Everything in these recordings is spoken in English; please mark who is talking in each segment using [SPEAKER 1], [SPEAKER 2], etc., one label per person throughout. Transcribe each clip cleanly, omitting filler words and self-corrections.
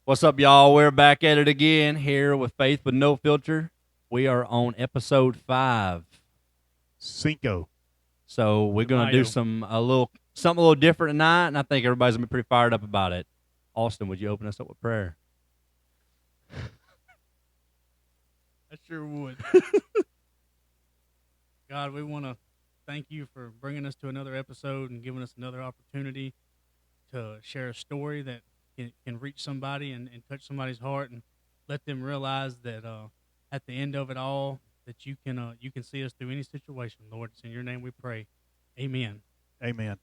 [SPEAKER 1] What's up, y'all? We're back at it again here with Faith with No Filter. We are on episode 5.
[SPEAKER 2] Cinco.
[SPEAKER 1] So we're gonna do something a little different tonight, and I think everybody's gonna be pretty fired up about it. Austin, would you open us up with prayer?
[SPEAKER 3] I sure would. God, we want to thank you for bringing us to another episode and giving us another opportunity to share a story that can reach somebody and touch somebody's heart and let them realize that at the end of it all that you can see us through any situation. Lord, it's in your name we pray. Amen.
[SPEAKER 2] Amen.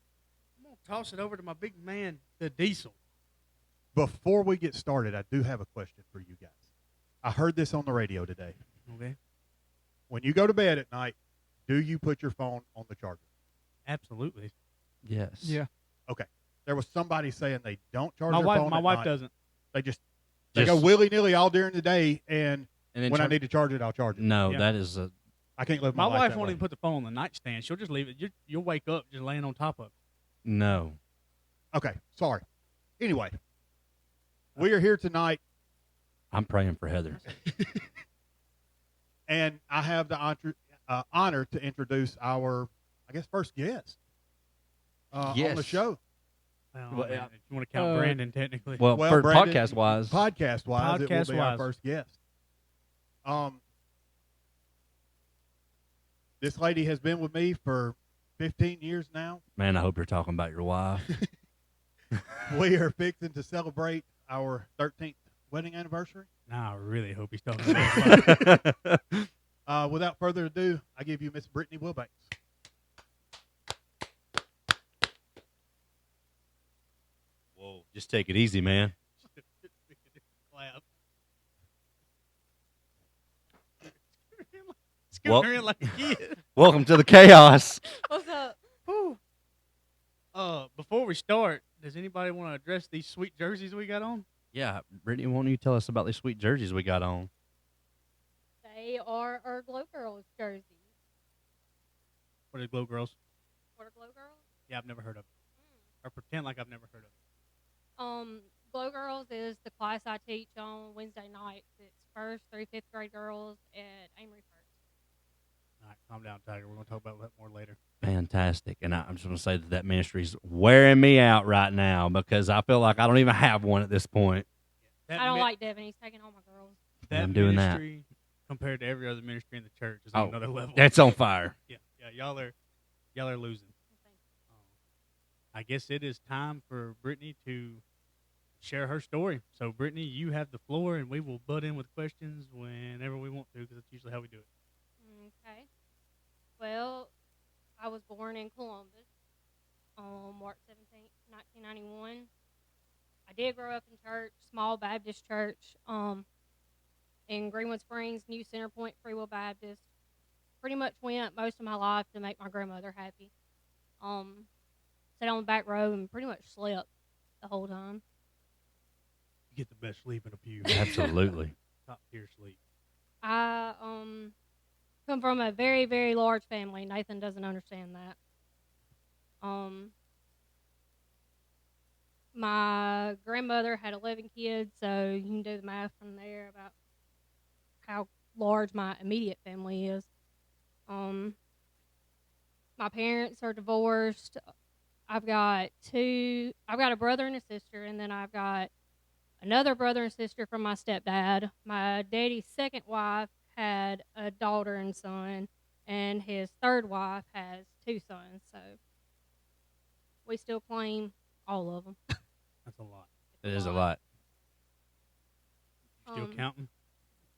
[SPEAKER 3] I'm going to toss it over to my big man, the Diesel.
[SPEAKER 2] Before we get started, I do have a question for you guys. I heard this on the radio today.
[SPEAKER 3] Okay.
[SPEAKER 2] When you go to bed at night, do you put your phone on the charger?
[SPEAKER 3] Absolutely.
[SPEAKER 1] Yes.
[SPEAKER 3] Yeah.
[SPEAKER 2] Okay. There was somebody saying they don't charge
[SPEAKER 3] My
[SPEAKER 2] their
[SPEAKER 3] wife,
[SPEAKER 2] phone
[SPEAKER 3] my
[SPEAKER 2] at
[SPEAKER 3] wife
[SPEAKER 2] night.
[SPEAKER 3] doesn't.
[SPEAKER 2] They go willy-nilly all during the day, and
[SPEAKER 1] then
[SPEAKER 2] when I need to charge it, I'll charge it.
[SPEAKER 1] No,
[SPEAKER 3] Yeah.
[SPEAKER 1] that is a.
[SPEAKER 2] I can't live
[SPEAKER 3] My
[SPEAKER 2] my life
[SPEAKER 3] wife
[SPEAKER 2] that
[SPEAKER 3] won't
[SPEAKER 2] way.
[SPEAKER 3] even put the phone on the nightstand. She'll just leave it. You'll wake up just laying on top of it.
[SPEAKER 1] No.
[SPEAKER 2] Okay, sorry. Anyway, we are here tonight,
[SPEAKER 1] I'm praying for Heather.
[SPEAKER 2] and I have the honor to introduce our, I guess, first guest on the
[SPEAKER 1] Yes.
[SPEAKER 2] show.
[SPEAKER 3] Well, if you want to count Brandon, technically.
[SPEAKER 1] Well, for
[SPEAKER 2] Brandon,
[SPEAKER 1] podcast-wise.
[SPEAKER 2] Podcast-wise, it will be our
[SPEAKER 3] Podcast-wise.
[SPEAKER 2] first guest. This lady has been with me for 15 years now.
[SPEAKER 1] Man, I hope you're talking about your wife.
[SPEAKER 2] We are fixing to celebrate our 13th wedding anniversary.
[SPEAKER 3] Nah, I really hope he's talking about
[SPEAKER 2] Without further ado, I give you Miss Britney Wilbanks.
[SPEAKER 1] Whoa. Just take it easy, man.
[SPEAKER 3] Clap.
[SPEAKER 1] Well-
[SPEAKER 3] Scooting in like a kid.
[SPEAKER 1] Welcome to the chaos.
[SPEAKER 4] What's up?
[SPEAKER 3] Whew. Before we start, does anybody want to address these sweet jerseys we got on?
[SPEAKER 1] Yeah, Brittany, why don't you tell us about these sweet jerseys we got on?
[SPEAKER 4] They are our Glow Girls jerseys.
[SPEAKER 3] What are Glow Girls?
[SPEAKER 4] What are Glow Girls?
[SPEAKER 3] Yeah, I've never heard of it. Or pretend like I've never heard of it.
[SPEAKER 4] Glow Girls is the class I teach on Wednesday nights. It's 1st through 5th grade girls at Amory First.
[SPEAKER 3] All right, calm down, Tiger. We're going to talk about that more later.
[SPEAKER 1] Fantastic. And I'm just going to say that ministry's wearing me out right now because I feel like I don't even have one at this point.
[SPEAKER 3] That
[SPEAKER 4] I don't
[SPEAKER 3] mi-
[SPEAKER 4] like Devin. He's taking all my girls.
[SPEAKER 3] that
[SPEAKER 1] I'm doing that.
[SPEAKER 3] ministry compared to every other ministry in the church is on another level.
[SPEAKER 1] That's on fire.
[SPEAKER 3] Yeah, y'all are losing. I guess it is time for Brittany to share her story. So, Brittany, you have the floor, and we will butt in with questions whenever we want to, because that's usually how we do it.
[SPEAKER 4] Okay. Well, I was born in Columbus on March 17th, 1991. I did grow up in church, small Baptist church, in Greenwood Springs, New Center Point, Free Will Baptist. Pretty much went most of my life to make my grandmother happy. Sat on the back row and pretty much slept the whole time.
[SPEAKER 3] You get the best sleep in a pew.
[SPEAKER 1] Absolutely.
[SPEAKER 3] Top tier sleep.
[SPEAKER 4] I come from a very, very large family. Nathan doesn't understand that. My grandmother had 11 kids, so you can do the math from there about how large my immediate family is. My parents are divorced. I've got a brother and a sister, and then I've got another brother and sister from my stepdad. My daddy's second wife had a daughter and son, and his third wife has 2 sons. So we still claim all of them.
[SPEAKER 3] That's a lot.
[SPEAKER 1] It is a lot.
[SPEAKER 3] Still counting?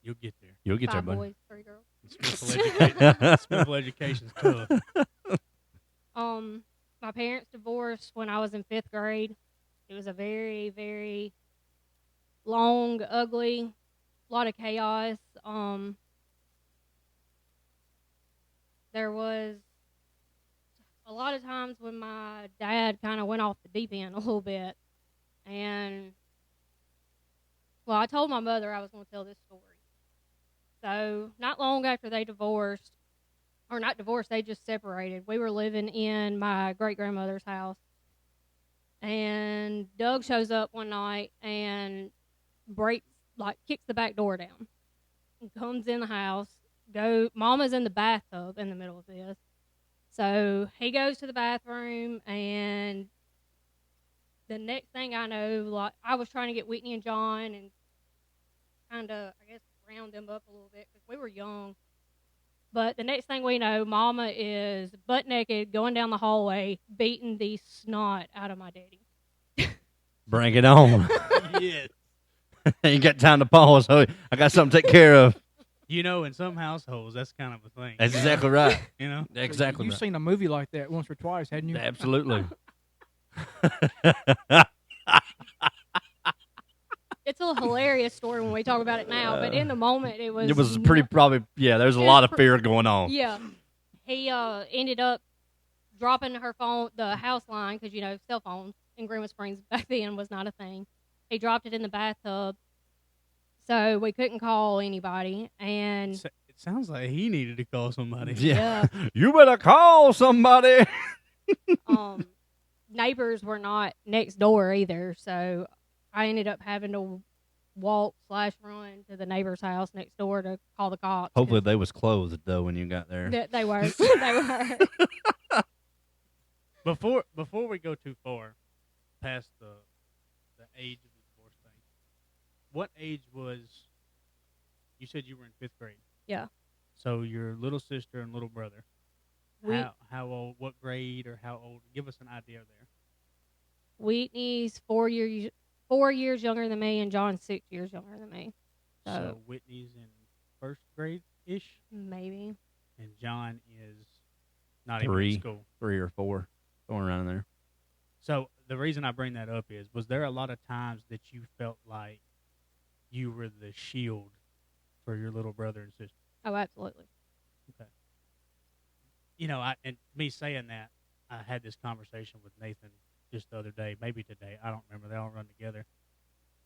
[SPEAKER 3] You'll get there.
[SPEAKER 1] You'll get there,
[SPEAKER 4] 5
[SPEAKER 1] buddy.
[SPEAKER 4] boys, 3 girls.
[SPEAKER 3] Special education's tough.
[SPEAKER 4] My parents divorced when I was in 5th grade. It was a very, very long, ugly, lot of chaos. There was a lot of times when my dad kind of went off the deep end a little bit. And, well, I told my mother I was going to tell this story. So, not long after they divorced, or not divorced, they just separated. We were living in my great-grandmother's house. And Doug shows up one night, and kicks the back door down, and comes in the house. Mama's in the bathtub in the middle of this. So he goes to the bathroom, and the next thing I know, like, I was trying to get Whitney and John and kind of, I guess, round them up a little bit because we were young. But the next thing we know, Mama is butt naked, going down the hallway, beating the snot out of my daddy.
[SPEAKER 1] Bring it on.
[SPEAKER 3] Yes.
[SPEAKER 1] Ain't got time to pause. So I got something to take care of.
[SPEAKER 3] You know, in some households, that's kind of a thing.
[SPEAKER 1] That's exactly right.
[SPEAKER 3] You know?
[SPEAKER 1] Exactly
[SPEAKER 5] You've
[SPEAKER 1] right.
[SPEAKER 5] seen a movie like that once or twice, hadn't you?
[SPEAKER 1] Absolutely.
[SPEAKER 4] It's a hilarious story when we talk about it now, but in the moment, it was...
[SPEAKER 1] It was pretty probably, yeah, there's a lot of fear going on.
[SPEAKER 4] Yeah. He ended up dropping the house line, because, cell phones in Greenwood Springs back then was not a thing. He dropped it in the bathtub, so we couldn't call anybody, and...
[SPEAKER 3] It sounds like he needed to call somebody.
[SPEAKER 1] Yeah. You better call somebody.
[SPEAKER 4] Neighbors were not next door either, so I ended up having to walk/run to the neighbor's house next door to call the cops.
[SPEAKER 1] Hopefully they was closed, though, when you got there.
[SPEAKER 4] They were. They were.
[SPEAKER 3] Before we go too far past the age of the divorce thing, what age was... You said you were in 5th grade.
[SPEAKER 4] Yeah.
[SPEAKER 3] So your little sister and little brother. How old? What grade or how old? Give us an idea there.
[SPEAKER 4] Whitney's 4 years younger than me, and John's 6 years younger than me.
[SPEAKER 3] So Whitney's in 1st grade ish,
[SPEAKER 4] maybe.
[SPEAKER 3] and John is not even in school.
[SPEAKER 1] 3 or 4, going around there.
[SPEAKER 3] So the reason I bring that up is, was there a lot of times that you felt like you were the shield for your little brother and sister?
[SPEAKER 4] Oh, absolutely.
[SPEAKER 3] Okay. And me saying that, I had this conversation with Nathan just the other day, maybe today. I don't remember. They all run together.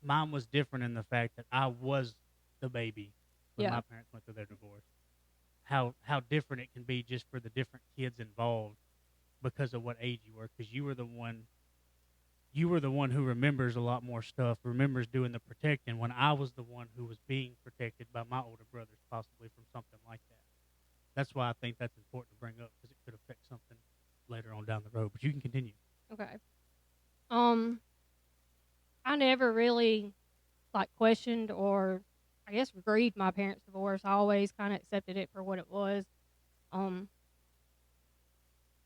[SPEAKER 3] Mine was different in the fact that I was the baby when my parents went through their divorce. How different it can be just for the different kids involved because of what age you were, because you were the one who remembers a lot more stuff, remembers doing the protecting, when I was the one who was being protected by my older brothers, possibly from something like that. That's why I think that's important to bring up, because it could affect something later on down the road. But you can continue.
[SPEAKER 4] Okay. I never really questioned or I guess grieved my parents' divorce. I always kind of accepted it for what it was.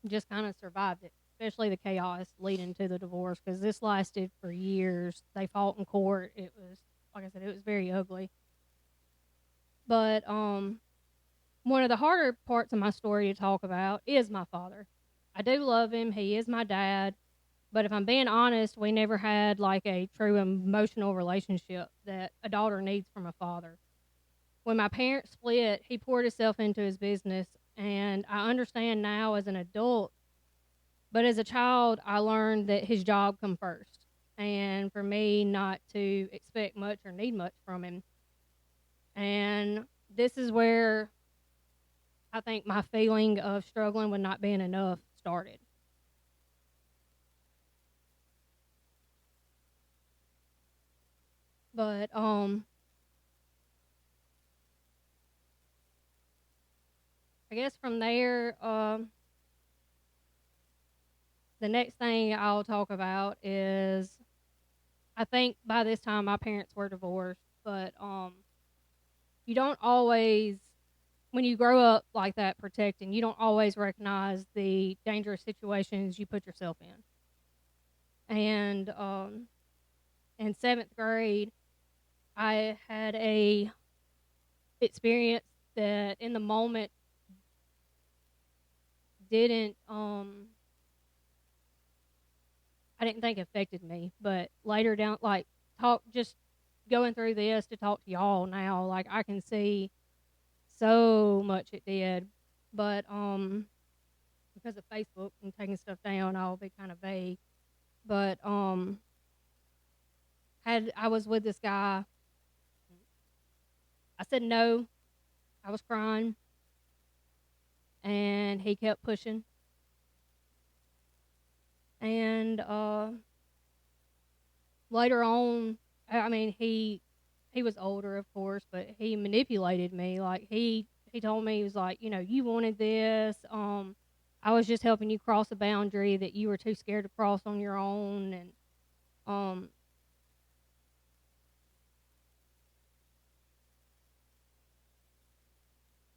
[SPEAKER 4] Just kind of survived it, especially the chaos leading to the divorce, because this lasted for years. They fought in court. It was, like I said, it was very ugly. But one of the harder parts of my story to talk about is my father. I do love him. He is my dad. But if I'm being honest, we never had a true emotional relationship that a daughter needs from a father. When my parents split, he poured himself into his business, and I understand now as an adult, but as a child, I learned that his job come first, and for me not to expect much or need much from him. And this is where I think my feeling of struggling with not being enough started. But I guess from there, the next thing I'll talk about is, I think by this time my parents were divorced, but you don't always, when you grow up like that protecting, you don't always recognize the dangerous situations you put yourself in. And in 7th grade, I had a experience that in the moment didn't I didn't think affected me, but later down, just going through this to talk to y'all now, I can see so much it did. But because of Facebook and taking stuff down, I'll be kind of vague. But I was with this guy. I said no. I was crying. And he kept pushing. And later on, he he was older, of course, but he manipulated me. Like he told me, he was like, you wanted this. I was just helping you cross a boundary that you were too scared to cross on your own, and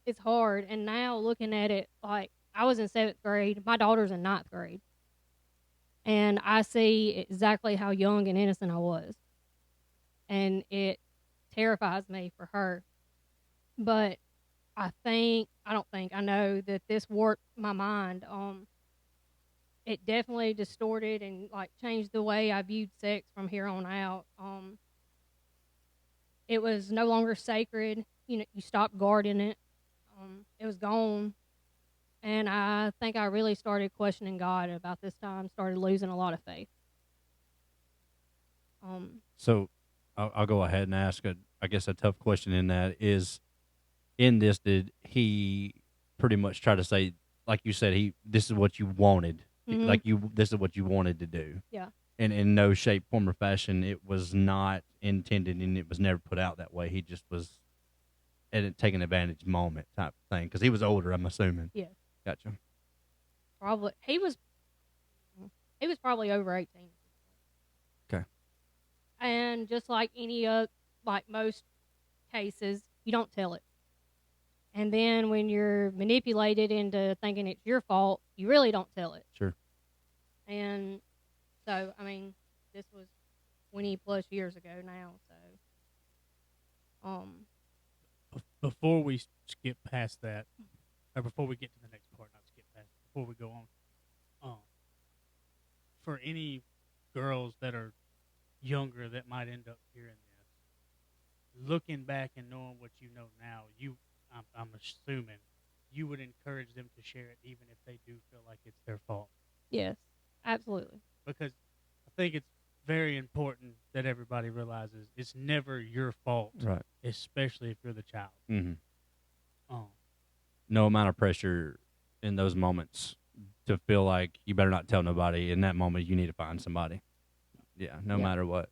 [SPEAKER 4] it's hard. And now looking at it, like I was in 7th grade, my daughter's in 9th grade, and I see exactly how young and innocent I was, and it terrifies me for her. But I know that this warped my mind. It definitely distorted and like changed the way I viewed sex from here on out. It was no longer sacred. You stopped guarding it. It was gone. And I think I really started questioning God about this time, started losing a lot of faith.
[SPEAKER 1] So I'll go ahead and ask I guess a tough question in that is, in this, did he pretty much try to say, like you said, this is what you wanted, this is what you wanted to do?
[SPEAKER 4] Yeah.
[SPEAKER 1] And in no shape, form, or fashion, it was not intended, and it was never put out that way. He just was at a taking advantage moment type thing, because he was older, I'm assuming.
[SPEAKER 4] Yeah.
[SPEAKER 1] Gotcha.
[SPEAKER 4] Probably he was probably over 18.
[SPEAKER 1] Okay.
[SPEAKER 4] And just like like most cases, you don't tell it. And then when you're manipulated into thinking it's your fault, you really don't tell it.
[SPEAKER 1] Sure.
[SPEAKER 4] And so, I mean, this was 20 plus years ago now. So,
[SPEAKER 3] Before we skip past that, or before we get to the next part, not skip past, before we go on, for any girls that are younger that might end up hearing this, looking back and knowing what you know now, I'm assuming you would encourage them to share it even if they do feel like it's their fault.
[SPEAKER 4] yes, absolutely.
[SPEAKER 3] Because I think it's very important that everybody realizes it's never your fault,
[SPEAKER 1] Right.
[SPEAKER 3] especially if you're the child.
[SPEAKER 1] Mm-hmm. No amount of pressure in those moments to feel like you better not tell nobody. In that moment, you need to find somebody. Yeah, no matter what.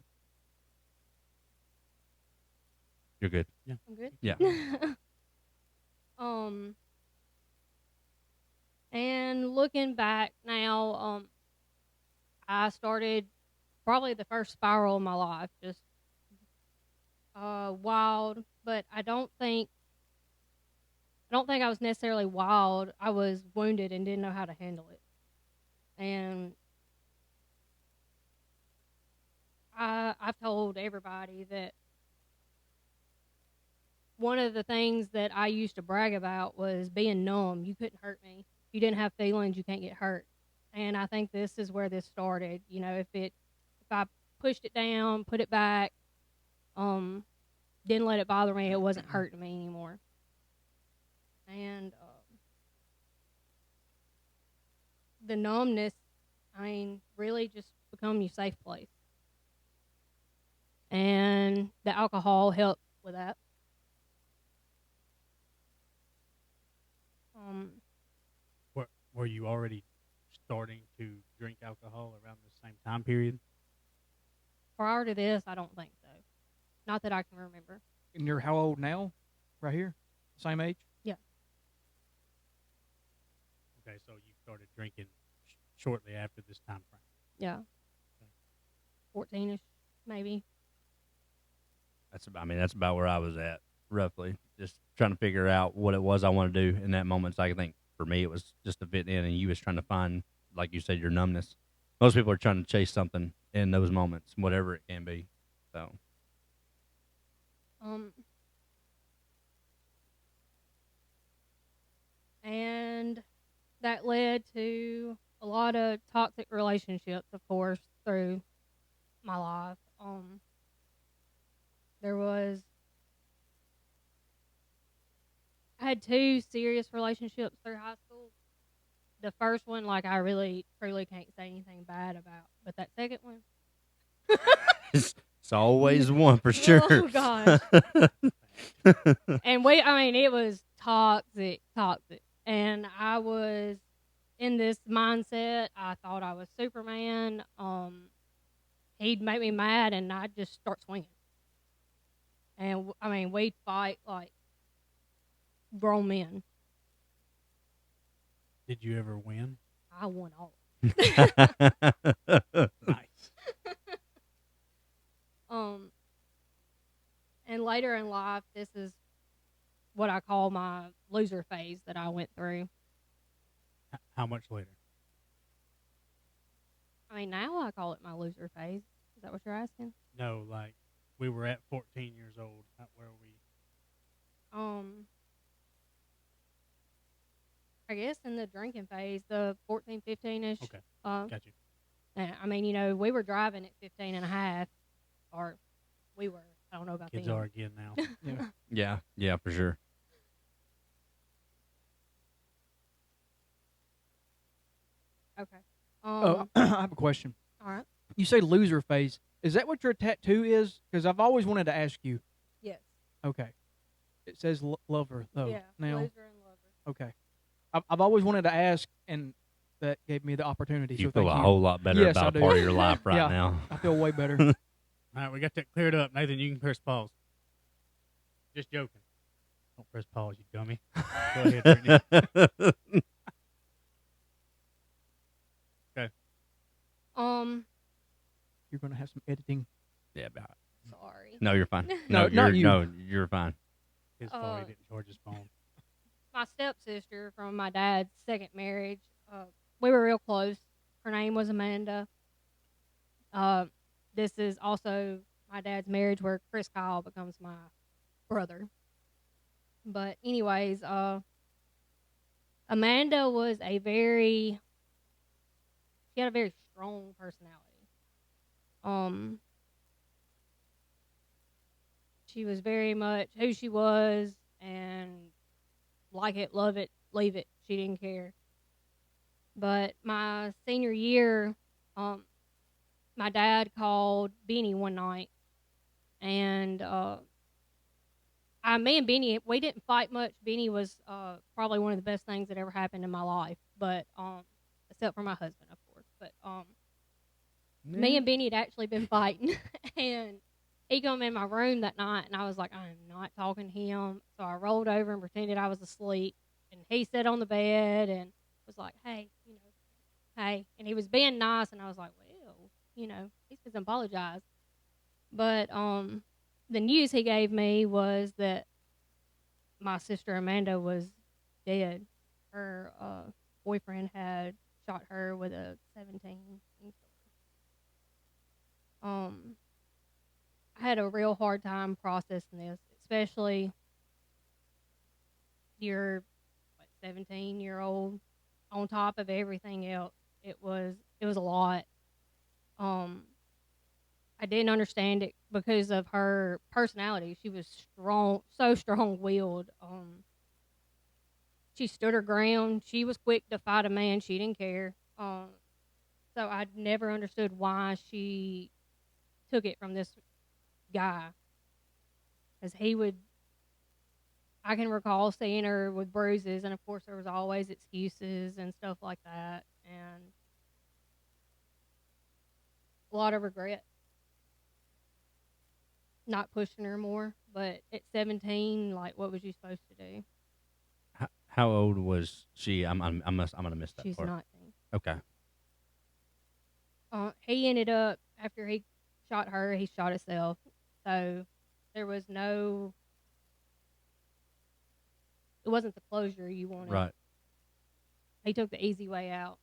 [SPEAKER 1] You're good.
[SPEAKER 3] Yeah.
[SPEAKER 4] I'm good?
[SPEAKER 1] Yeah.
[SPEAKER 4] And looking back now, I started probably the first spiral of my life, just wild, but I don't think I was necessarily wild. I was wounded and didn't know how to handle it. And I've told everybody that one of the things that I used to brag about was being numb. You couldn't hurt me. If you didn't have feelings, you can't get hurt. And I think this is where this started. If I pushed it down, put it back, didn't let it bother me, it wasn't hurting me anymore. And the numbness, really just become your safe place. And the alcohol helped with that.
[SPEAKER 3] Were you already starting to drink alcohol around the same time period?
[SPEAKER 4] Prior to this, I don't think so. Not that I can remember.
[SPEAKER 5] And you're how old now? Right here? Same age?
[SPEAKER 4] Yeah.
[SPEAKER 3] Okay, so you started drinking shortly after this time frame.
[SPEAKER 4] Yeah. 14-ish, maybe.
[SPEAKER 1] That's about where I was at, roughly. Just trying to figure out what it was I want to do in that moment. So I think for me, it was just to fit in, and you was trying to find, like you said, your numbness. Most people are trying to chase something in those moments, whatever it can be. So.
[SPEAKER 4] And that led to a lot of toxic relationships, of course, through my life. I had 2 serious relationships through high school. The first one, like, I really, truly can't say anything bad about. But that second one.
[SPEAKER 1] It's always one for sure.
[SPEAKER 4] Oh, gosh. And it was toxic. And I was in this mindset. I thought I was Superman. He'd make me mad, and I'd just start swinging. And I mean, we'd fight like grown men.
[SPEAKER 3] Did you ever win?
[SPEAKER 4] I won all.
[SPEAKER 3] Nice.
[SPEAKER 4] And later in life, this is what I call my loser phase that I went through.
[SPEAKER 3] How much later?
[SPEAKER 4] I mean, now I call it my loser phase. Is that what you're asking?
[SPEAKER 3] No, like we were at 14 years old. Where were we?
[SPEAKER 4] I guess in the drinking phase, the 14, 15-ish.
[SPEAKER 3] Okay.
[SPEAKER 4] Got
[SPEAKER 3] you.
[SPEAKER 4] I mean, we were driving at 15 and a half, or we were. I don't know about
[SPEAKER 3] Kids
[SPEAKER 4] them.
[SPEAKER 3] are again now.
[SPEAKER 1] Yeah, yeah, for sure.
[SPEAKER 4] Okay.
[SPEAKER 5] I have a question.
[SPEAKER 4] All right.
[SPEAKER 5] You say loser phase. Is that what your tattoo is? Because I've always wanted to ask you.
[SPEAKER 4] Yes.
[SPEAKER 5] Okay. It says lover, though.
[SPEAKER 4] Yeah.
[SPEAKER 5] Now,
[SPEAKER 4] Loser and lover.
[SPEAKER 5] okay. I've always wanted to ask, and that gave me the opportunity.
[SPEAKER 1] You
[SPEAKER 5] so
[SPEAKER 1] feel
[SPEAKER 5] thank
[SPEAKER 1] a
[SPEAKER 5] you.
[SPEAKER 1] whole lot better
[SPEAKER 5] Yes, I
[SPEAKER 1] about a
[SPEAKER 5] do.
[SPEAKER 1] part of your life right
[SPEAKER 5] Yeah.
[SPEAKER 1] now.
[SPEAKER 5] I feel way better.
[SPEAKER 3] All right, we got that cleared up. Nathan, you can press pause. Just joking. Don't press pause, you dummy. Go ahead, Brittany. Okay.
[SPEAKER 5] You're going to have some editing.
[SPEAKER 1] Yeah, about it.
[SPEAKER 4] Sorry.
[SPEAKER 1] No, you're fine.
[SPEAKER 5] No, not you.
[SPEAKER 1] No, you're fine.
[SPEAKER 3] His fault he didn't charge his phone.
[SPEAKER 4] My stepsister from my dad's second marriage. We were real close. Her name was Amanda. This is also my dad's marriage where Chris Kyle becomes my brother. But anyways, Amanda was she had a very strong personality. She was very much who she was, and like it, love it, leave it. She didn't care. But my senior year, my dad called Benny one night, and me and Benny, we didn't fight much. Benny was probably one of the best things that ever happened in my life, but except for my husband, of course. But me and Benny had actually been fighting, and he come in my room that night, and I was like, I am not talking to him. So I rolled over and pretended I was asleep, and he sat on the bed and was like, hey, hey. And he was being nice, and I was like, well, he's going to apologize. But the news he gave me was that my sister Amanda was dead. Her boyfriend had shot her with a 17. I had a real hard time processing this, especially your 17-year-old on top of everything else. It was a lot. I didn't understand it because of her personality. She was strong, so strong-willed. She stood her ground. She was quick to fight a man. She didn't care. So I never understood why she took it from this guy. As I can recall seeing her with bruises, and of course there was always excuses and stuff like that, and a lot of regret. Not pushing her more, but at 17, like, what was you supposed to do?
[SPEAKER 1] How old was she? I'm gonna miss that
[SPEAKER 4] She's
[SPEAKER 1] part.
[SPEAKER 4] 19.
[SPEAKER 1] Okay.
[SPEAKER 4] He ended up, after he shot her, he shot himself. So there was it wasn't the closure you wanted.
[SPEAKER 1] Right.
[SPEAKER 4] He took the easy way out.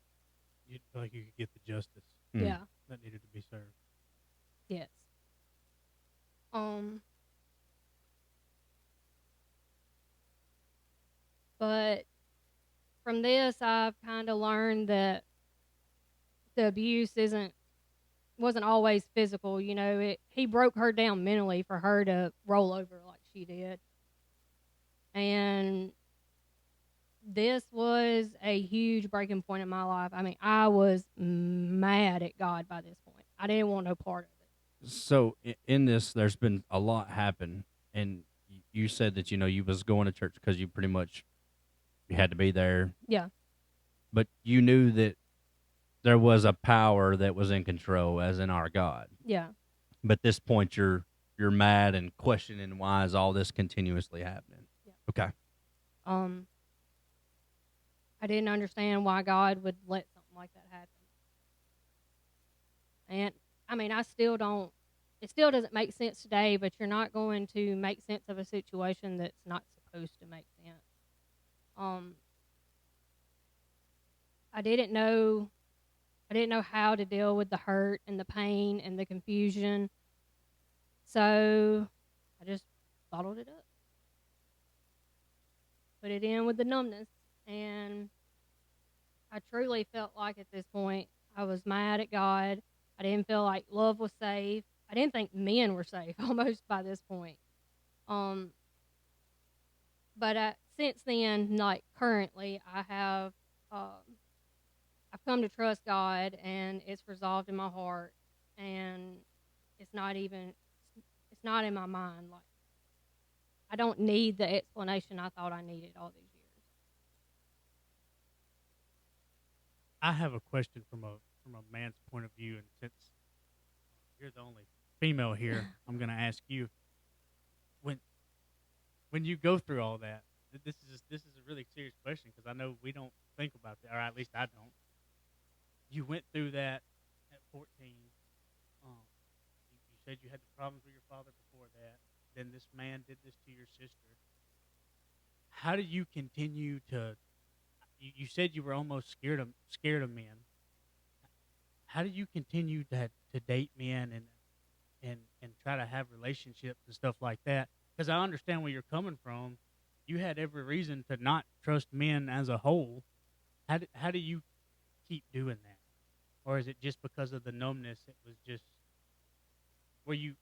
[SPEAKER 3] You feel like you could get the justice
[SPEAKER 4] Yeah.
[SPEAKER 3] that needed to be served.
[SPEAKER 4] Yes. But from this, I've kind of learned that the abuse wasn't always physical. He broke her down mentally for her to roll over like she did. And this was a huge breaking point in my life. I mean, I was mad at God by this point. I didn't want no part of it.
[SPEAKER 1] So in this, there's been a lot happen, and you said that you was going to church because you had to be there.
[SPEAKER 4] Yeah.
[SPEAKER 1] But you knew that there was a power that was in control, as in our God.
[SPEAKER 4] Yeah.
[SPEAKER 1] But at this point, you're you're mad and questioning why is all this continuously happening.
[SPEAKER 4] Yeah.
[SPEAKER 1] Okay.
[SPEAKER 4] I didn't understand why God would let something like that happen. And I mean, I still don't. It still doesn't make sense today. But you're not going to make sense of a situation that's not supposed to make sense. I didn't know. I didn't know how to deal with the hurt and the pain and the confusion. So I just bottled it up. Put it in with the numbness. And I truly felt like at this point I was mad at God. I didn't feel like love was safe. I didn't think men were safe almost by this point. But since then, like currently, I've come to trust God, and it's resolved in my heart, and it's not in my mind. Like I don't need the explanation I thought I needed all these years.
[SPEAKER 3] I have a question from a man's point of view, and since you're the only female here, I'm going to ask you when you go through all that. This is a really serious question because I know we don't think about that, or at least I don't. You went through that at 14. You said you had the problems with your father before that. Then this man did this to your sister. How do you continue to? You said you were almost scared of men. How do you continue to date men and try to have relationships and stuff like that? Because I understand where you're coming from. You had every reason to not trust men as a whole. How do you keep doing that? Or is it just because of the numbness? It was just, were you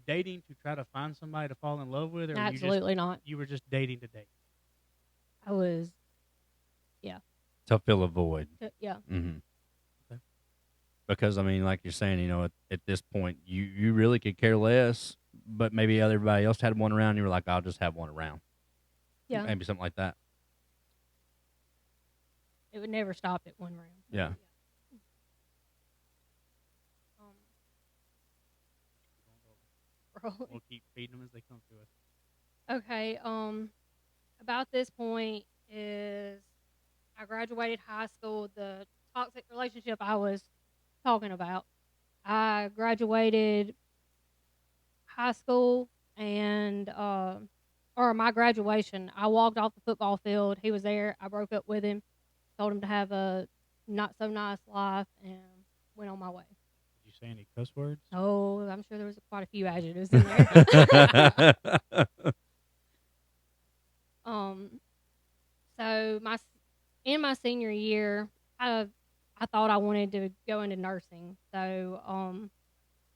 [SPEAKER 3] dating to try to find somebody to fall in love with? Or
[SPEAKER 4] Absolutely not.
[SPEAKER 3] You were just dating to date?
[SPEAKER 4] I was, yeah.
[SPEAKER 1] To fill a void.
[SPEAKER 4] Yeah.
[SPEAKER 1] Mm-hmm.
[SPEAKER 3] Okay.
[SPEAKER 1] Because, I mean, like you're saying, you know, at this point, you really could care less, but maybe everybody else had one around. You were like, I'll just have one around.
[SPEAKER 4] Yeah.
[SPEAKER 1] Maybe something like that.
[SPEAKER 4] It would never stop at one round.
[SPEAKER 1] Yeah.
[SPEAKER 3] We'll keep feeding them as they come to us.
[SPEAKER 4] Okay. About this point is I graduated high school. The toxic relationship I was talking about. I graduated high school and or my graduation. I walked off the football field. He was there. I broke up with him. Told him to have a not so nice life and went on my way.
[SPEAKER 3] Did you say any cuss words?
[SPEAKER 4] Oh, I'm sure there was quite a few adjectives in there. So in my senior year, I thought I wanted to go into nursing. So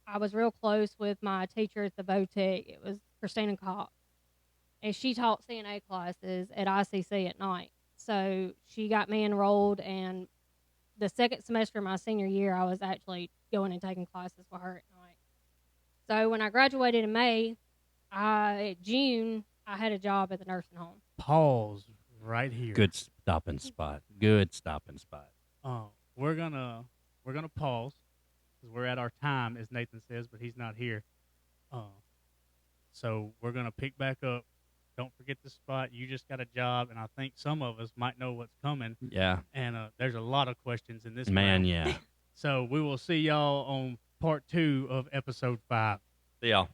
[SPEAKER 4] I was real close with my teacher at the VOTEC. It was Christina Cox, and she taught CNA classes at ICC at night. So she got me enrolled, and the second semester of my senior year, I was actually going and taking classes with her at night. So when I graduated in May, June, I had a job at the nursing home.
[SPEAKER 3] Pause right here.
[SPEAKER 1] Good stopping spot. Good stopping spot.
[SPEAKER 3] We're gonna pause because we're at our time, as Nathan says, but he's not here. So we're gonna pick back up. Don't forget the spot. You just got a job, and I think some of us might know what's coming.
[SPEAKER 1] Yeah.
[SPEAKER 3] And there's a lot of questions in this.
[SPEAKER 1] Man,
[SPEAKER 3] round.
[SPEAKER 1] yeah.
[SPEAKER 3] So we will see y'all on part 2 of episode 5.
[SPEAKER 1] See y'all.